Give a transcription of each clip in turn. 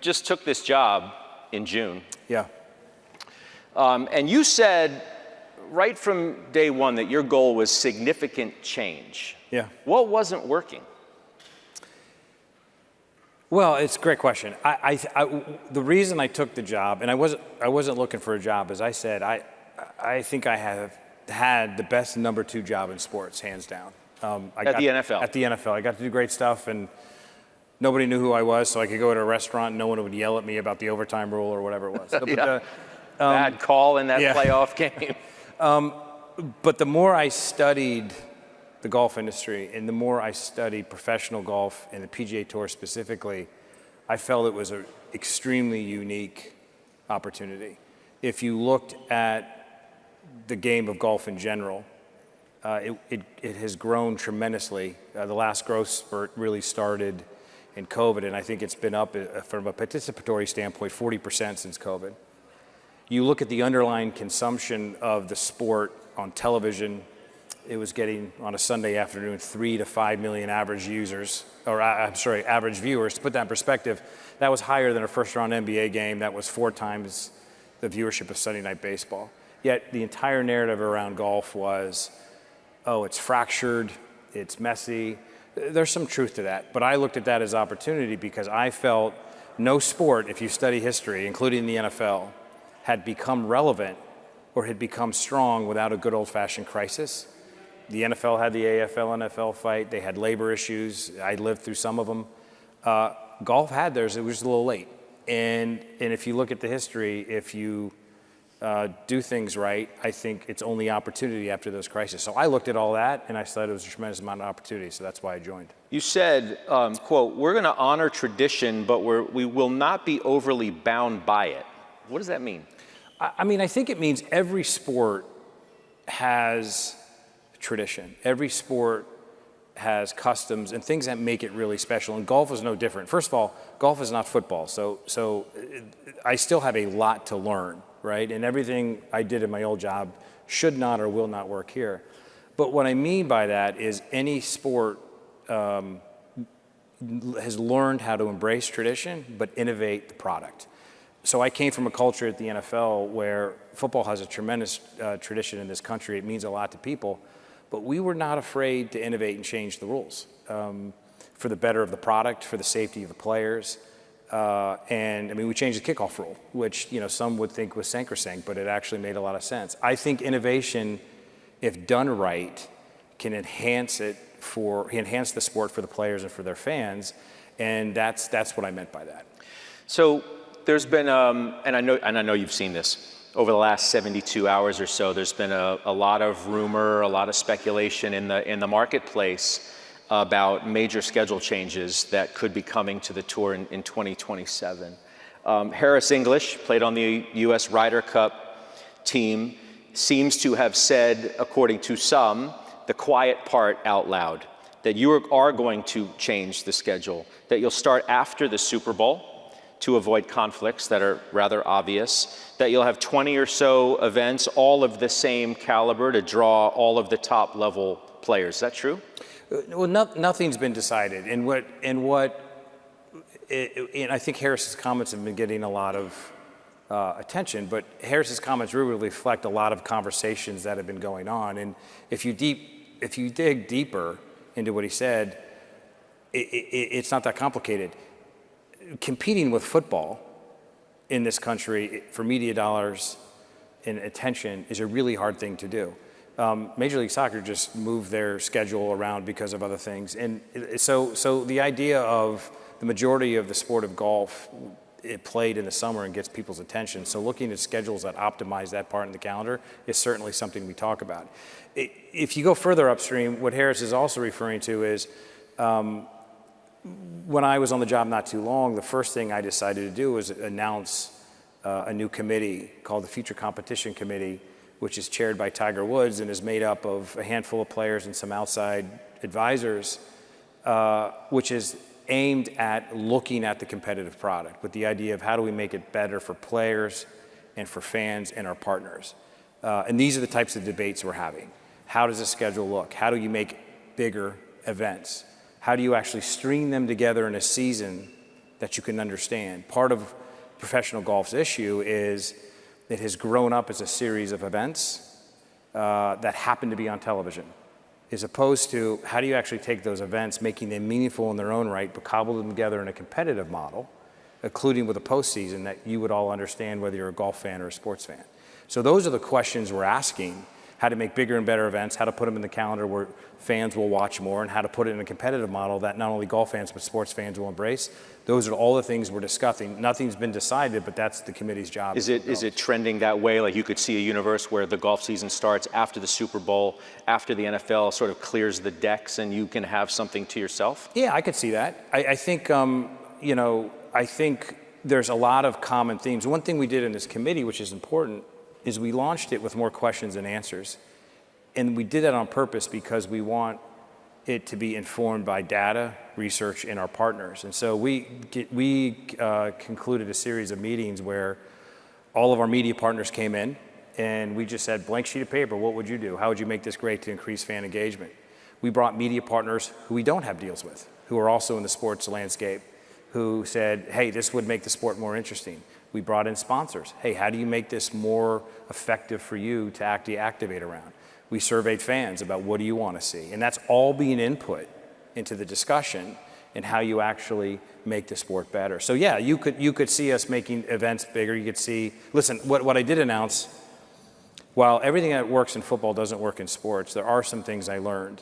just took this job in June. Yeah. And you said right from day one that your goal was significant change. Yeah. What wasn't working? Well, it's a great question. The reason I took the job, and I wasn't looking for a job, as I said, I think I have had the best number 2 job in sports, hands down. At the NFL? At the NFL. I got to do great stuff, and nobody knew who I was, so I could go to a restaurant and no one would yell at me about the overtime rule or whatever it was. Yeah. Bad call in that playoff game. But the more I studied the golf industry and the more I studied professional golf and the PGA Tour specifically, I felt it was an extremely unique opportunity. If you looked at the game of golf in general, it has grown tremendously. The last growth spurt really started in COVID, and I think it's been up from a participatory standpoint 40% since COVID. You look at the underlying consumption of the sport on television, it was getting, on a Sunday afternoon, 3 to 5 million average users, or average viewers. To put that in perspective, that was higher than a first-round NBA game. That was 4 times the viewership of Sunday Night Baseball. Yet the entire narrative around golf was, oh, it's fractured, it's messy. There's some truth to that, but I looked at that as opportunity because I felt no sport, if you study history, including the NFL, had become relevant or had become strong without a good old-fashioned crisis. The NFL had the AFL-NFL fight. They had labor issues. I lived through some of them. Golf had theirs. It was a little late. And if you look at the history, if you do things right, I think it's only opportunity after those crises. So I looked at all that, and I thought it was a tremendous amount of opportunity, so that's why I joined. You said, quote, we're going to honor tradition, but we will not be overly bound by it. What does that mean? I mean, I think it means every sport has tradition. Every sport has customs and things that make it really special, and golf is no different. First of all, golf is not football, so I still have a lot to learn, right? And everything I did in my old job should not or will not work here. But what I mean by that is any sport has learned how to embrace tradition but innovate the product. So I came from a culture at the NFL where football has a tremendous tradition in this country. It means a lot to people. But we were not afraid to innovate and change the rules for the better of the product, for the safety of the players. And I mean, we changed the kickoff rule, which some would think was sacrosanct, but it actually made a lot of sense. I think innovation, if done right, can enhance the sport for the players and for their fans, and that's what I meant by that. So there's been, and I know you've seen this. Over the last 72 hours or so, there's been a lot of rumor, a lot of speculation in the marketplace about major schedule changes that could be coming to the tour in 2027. Harris English played on the U.S. Ryder Cup team, seems to have said, according to some, the quiet part out loud, that you are going to change the schedule, that you'll start after the Super Bowl to avoid conflicts that are rather obvious, that you'll have 20 or so events, all of the same caliber to draw all of the top level players. Is that true? Well, nothing's been decided. And I think Harris's comments have been getting a lot of attention, but Harris's comments really reflect a lot of conversations that have been going on. And if you dig deeper into what he said, it's not that complicated. Competing with football in this country for media dollars and attention is a really hard thing to do. Major League Soccer just moved their schedule around because of other things. And so the idea of the majority of the sport of golf, it played in the summer and gets people's attention. So looking at schedules that optimize that part in the calendar is certainly something we talk about. If you go further upstream, what Harris is also referring to is when I was on the job not too long, the first thing I decided to do was announce a new committee called the Future Competition Committee, which is chaired by Tiger Woods and is made up of a handful of players and some outside advisors, which is aimed at looking at the competitive product with the idea of how do we make it better for players and for fans and our partners. And these are the types of debates we're having. How does the schedule look? How do you make bigger events? How do you actually string them together in a season that you can understand. Part of professional golf's issue is it has grown up as a series of events that happen to be on television, as opposed to how do you actually take those events, making them meaningful in their own right, but cobble them together in a competitive model, including with a postseason that you would all understand whether you're a golf fan or a sports fan. So those are the questions we're asking: how to make bigger and better events, how to put them in the calendar where fans will watch more, and how to put it in a competitive model that not only golf fans but sports fans will embrace. Those are all the things we're discussing. Nothing's been decided, but that's the committee's job. Is it trending that way? Like you could see a universe where the golf season starts after the Super Bowl, after the NFL sort of clears the decks, and you can have something to yourself? Yeah, I could see that. I think, I think there's a lot of common themes. One thing we did in this committee, which is important, is we launched it with more questions than answers. And we did that on purpose because we want it to be informed by data, research, and our partners. And so we concluded a series of meetings where all of our media partners came in, and we just said, blank sheet of paper, what would you do? How would you make this great to increase fan engagement? We brought media partners who we don't have deals with, who are also in the sports landscape, who said, hey, this would make the sport more interesting. We brought in sponsors. Hey, how do you make this more effective for you to activate around? We surveyed fans about what do you want to see? And that's all being input into the discussion and how you actually make the sport better. So yeah, you could see us making events bigger. You could see, listen, what I did announce, while everything that works in football doesn't work in sports, there are some things I learned.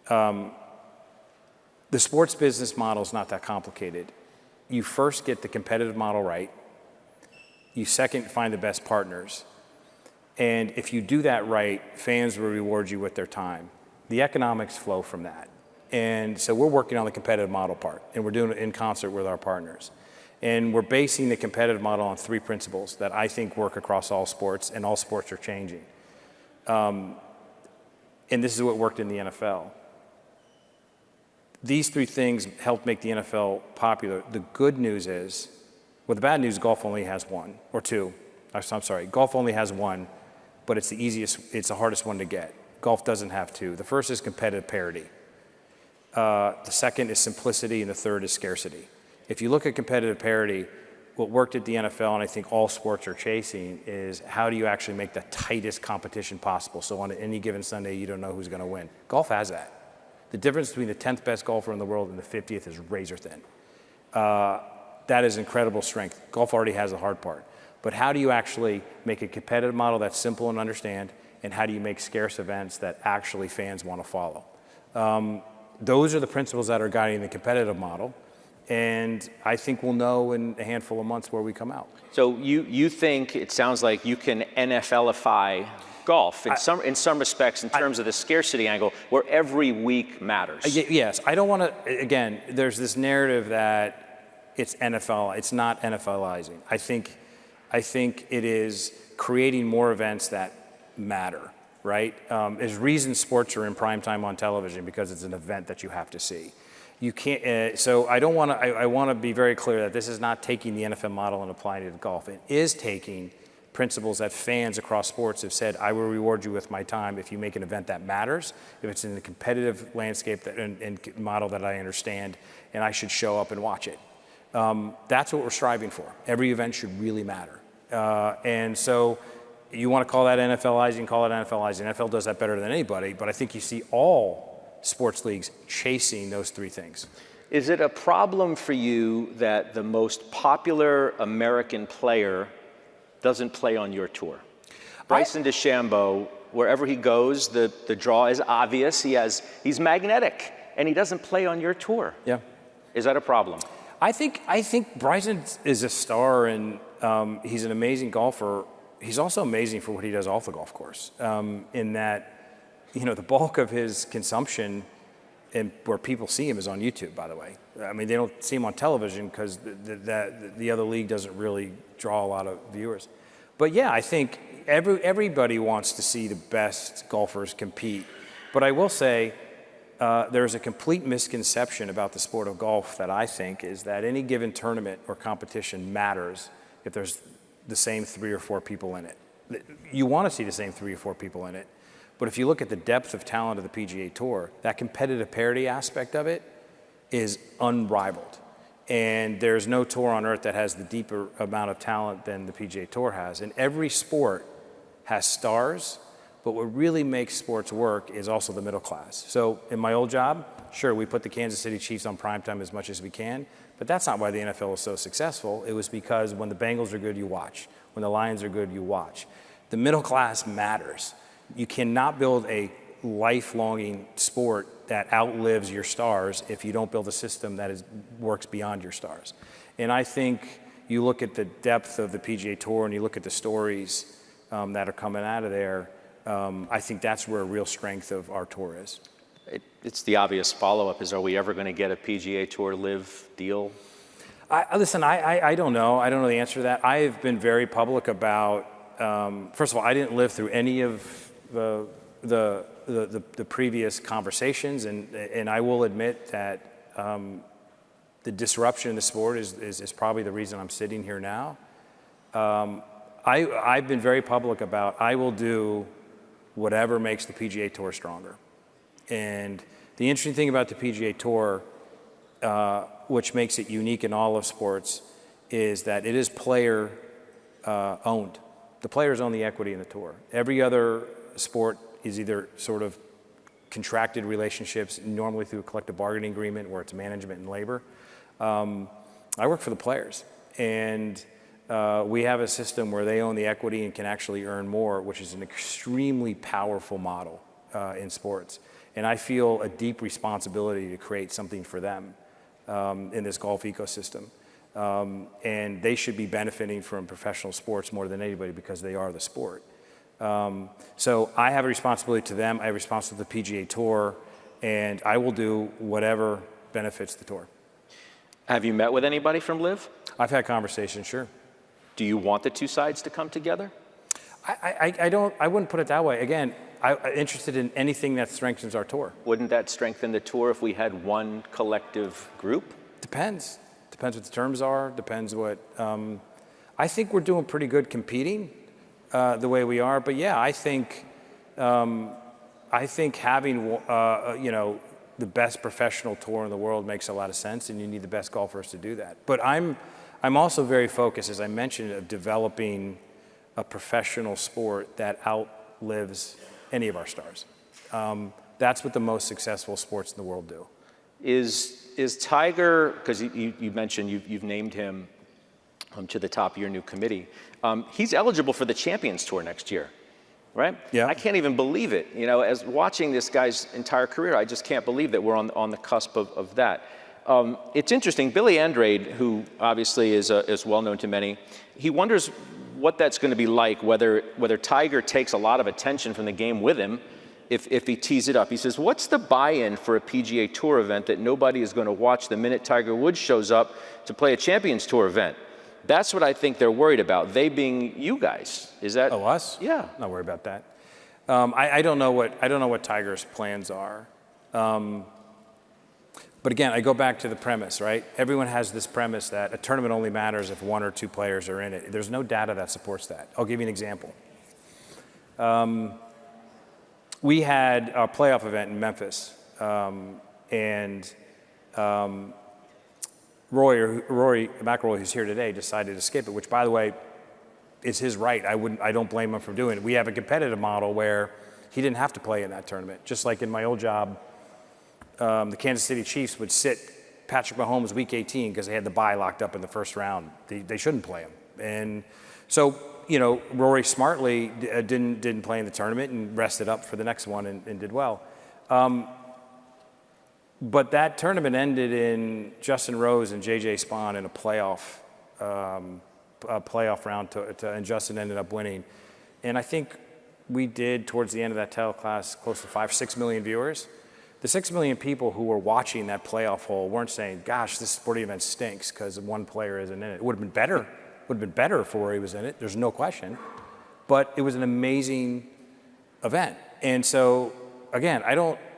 The sports business model is not that complicated. You first get the competitive model right. You second find the best partners. And if you do that right, fans will reward you with their time. The economics flow from that. And so we're working on the competitive model part, and we're doing it in concert with our partners. And we're basing the competitive model on 3 principles that I think work across all sports, and all sports are changing. And this is what worked in the NFL. These 3 things helped make the NFL popular. The good news is, well, the bad news, golf only has 1 or 2. I'm sorry, golf only has 1, but it's the hardest one to get. Golf doesn't have 2. The first is competitive parity. The second is simplicity, and the third is scarcity. If you look at competitive parity, what worked at the NFL, and I think all sports are chasing, is how do you actually make the tightest competition possible? So on any given Sunday, you don't know who's going to win. Golf has that. The difference between the 10th best golfer in the world and the 50th is razor thin. That is incredible strength. Golf already has the hard part. But how do you actually make a competitive model that's simple and understand, and how do you make scarce events that actually fans want to follow? Those are the principles that are guiding the competitive model, and I think we'll know in a handful of months where we come out. So you think, it sounds like you can NFLify golf in some respects in terms of the scarcity angle, where every week matters. Yes, I don't want to, again, there's this narrative that it's NFL, it's not NFLizing. I think it is creating more events that matter, right? There's reasons sports are in prime time on television, because it's an event that you have to see. You can't, so I don't want to, I want to be very clear that this is not taking the NFL model and applying it to golf. It is taking principles that fans across sports have said, I will reward you with my time if you make an event that matters, if it's in the competitive landscape and model that I understand, and I should show up and watch it. That's what we're striving for. Every event should really matter. And so you want to call that NFLizing, call it NFLizing. NFL does that better than anybody, but I think you see all sports leagues chasing those 3 things. Is it a problem for you that the most popular American player doesn't play on your tour? Bryson DeChambeau, wherever he goes, the draw is obvious. He's magnetic, and he doesn't play on your tour. Yeah. Is that a problem? I think Bryson is a star, and he's an amazing golfer. He's also amazing for what he does off the golf course, in that, the bulk of his consumption and where people see him is on YouTube, by the way. I mean, they don't see him on television because the other league doesn't really draw a lot of viewers. But yeah, I think everybody wants to see the best golfers compete. But I will say, there's a complete misconception about the sport of golf that I think is that any given tournament or competition matters if there's the same 3 or 4 people in it. You want to see the same 3 or 4 people in it. But if you look at the depth of talent of the PGA Tour, that competitive parity aspect of it is unrivaled. And there's no tour on earth that has the deeper amount of talent than the PGA Tour has. And every sport has stars, but what really makes sports work is also the middle class. So in my old job, sure, we put the Kansas City Chiefs on primetime as much as we can, but that's not why the NFL was so successful. It was because when the Bengals are good, you watch. When the Lions are good, you watch. The middle class matters. You cannot build a lifelong sport that outlives your stars if you don't build a system that works beyond your stars. And I think you look at the depth of the PGA Tour and you look at the stories that are coming out of there, I think that's where a real strength of our tour is. It's the obvious follow-up is, are we ever going to get a PGA Tour Live deal? Listen, I don't know. I don't know the answer to that. I have been very public about, first of all, I didn't live through any of the previous conversations, and I will admit that the disruption in the sport is probably the reason I'm sitting here now. I've been very public about I will do whatever makes the PGA Tour stronger. And the interesting thing about the PGA Tour, which makes it unique in all of sports, is that it is player owned. The players own the equity in the tour. Every other sport is either sort of contracted relationships, normally through a collective bargaining agreement where it's management and labor. I work for the players, and we have a system where they own the equity and can actually earn more, which is an extremely powerful model in sports. And I feel a deep responsibility to create something for them in this golf ecosystem. And they should be benefiting from professional sports more than anybody because they are the sport. So I have a responsibility to them. I have a responsibility to the PGA Tour, and I will do whatever benefits the tour. Have you met with anybody from Live? I've had conversations, sure. Do you want the two sides to come together? I wouldn't put it that way. Again, I'm interested in anything that strengthens our tour. Wouldn't that strengthen the tour if we had one collective group? Depends. Depends what the terms are. Depends what. I think we're doing pretty good competing the way we are. But yeah, I think having the best professional tour in the world makes a lot of sense, and you need the best golfers to do that. But I'm also very focused, as I mentioned, of developing a professional sport that outlives any of our stars. That's what the most successful sports in the world do. Is Tiger, because you mentioned you've named him to the top of your new committee, he's eligible for the Champions Tour next year, right? Yeah. I can't even believe it. You know, as watching this guy's entire career, I just can't believe that we're on the cusp of that. It's interesting. Billy Andrade, who obviously is well known to many, he wonders what that's going to be like, whether Tiger takes a lot of attention from the game with him if he tees it up. He says, what's the buy-in for a PGA Tour event that nobody is going to watch the minute Tiger Woods shows up to play a Champions Tour event? That's what I think they're worried about, they being you guys. Is that? Oh, us? Yeah. Not worried about that. I don't know what Tiger's plans are. But again, I go back to the premise, right? Everyone has this premise that a tournament only matters if one or two players are in it. There's no data that supports that. I'll give you an example. We had a playoff event in Memphis, and Rory McIlroy, who's here today, decided to skip it, which, by the way, is his right. I don't blame him for doing it. We have a competitive model where he didn't have to play in that tournament. Just like in my old job, the Kansas City Chiefs would sit Patrick Mahomes week 18 because they had the bye locked up in the first round. They shouldn't play him. And so, Rory smartly didn't play in the tournament and rested up for the next one and did well. But that tournament ended in Justin Rose and J.J. Spahn in a playoff round, and Justin ended up winning. And I think we did, towards the end of that title class, close to 5-6 million viewers. The 6 million people who were watching that playoff hole weren't saying, gosh, this sporting event stinks because one player isn't in it. It would have been better. Would have been better if Rory was in it. There's no question. But it was an amazing event. And so, again,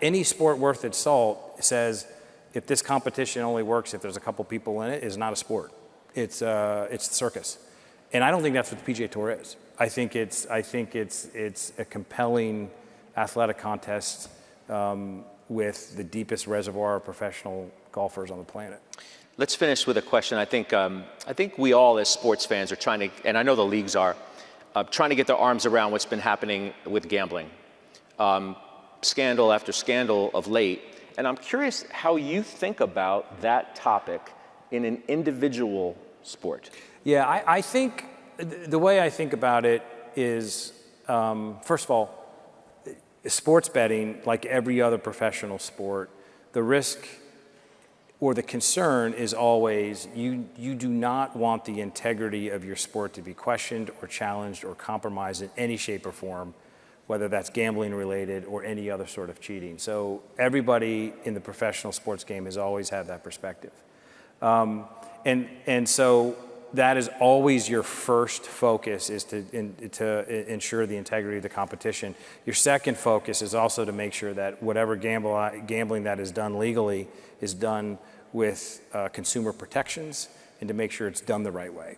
any sport worth its salt says if this competition only works if there's a couple people in it, is not a sport. It's the circus. And I don't think that's what the PGA Tour is. I think it's a compelling athletic contest with the deepest reservoir of professional golfers on the planet. let's finish with a question. I think we all as sports fans are trying to, and I know the leagues are, trying to get their arms around what's been happening with gambling. Scandal after scandal of late. And I'm curious how you think about that topic in an individual sport. Yeah, I think the way I think about it is, first of all, sports betting, like every other professional sport, the risk or the concern is always you do not want the integrity of your sport to be questioned or challenged or compromised in any shape or form, whether that's gambling related or any other sort of cheating. So everybody in the professional sports game has always had that perspective. And so that is always your first focus, is to ensure the integrity of the competition. Your second focus is also to make sure that whatever gambling that is done legally is done with consumer protections, and to make sure it's done the right way.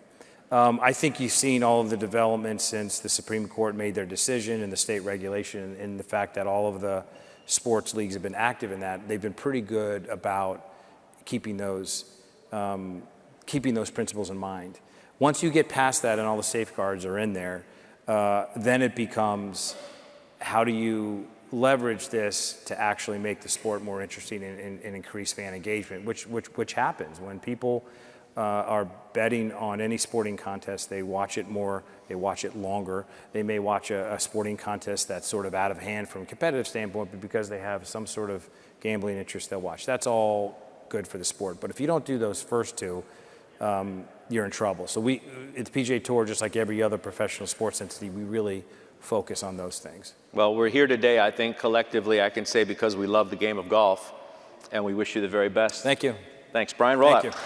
I think you've seen all of the developments since the Supreme Court made their decision and the state regulation, and the fact that all of the sports leagues have been active in that. They've been pretty good about keeping those principles in mind. Once you get past that and all the safeguards are in there, then it becomes, how do you leverage this to actually make the sport more interesting and increase fan engagement, which happens when people are betting on any sporting contest. They watch it more, they watch it longer. They may watch a sporting contest that's sort of out of hand from a competitive standpoint, but because they have some sort of gambling interest, they'll watch. That's all good for the sport. But if you don't do those first two, you're in trouble. So we, at the PGA Tour, just like every other professional sports entity, we really focus on those things. Well, we're here today, I think, collectively, I can say, because we love the game of golf, and we wish you the very best. Thank you. Thanks, Brian Rolapp. Thank you.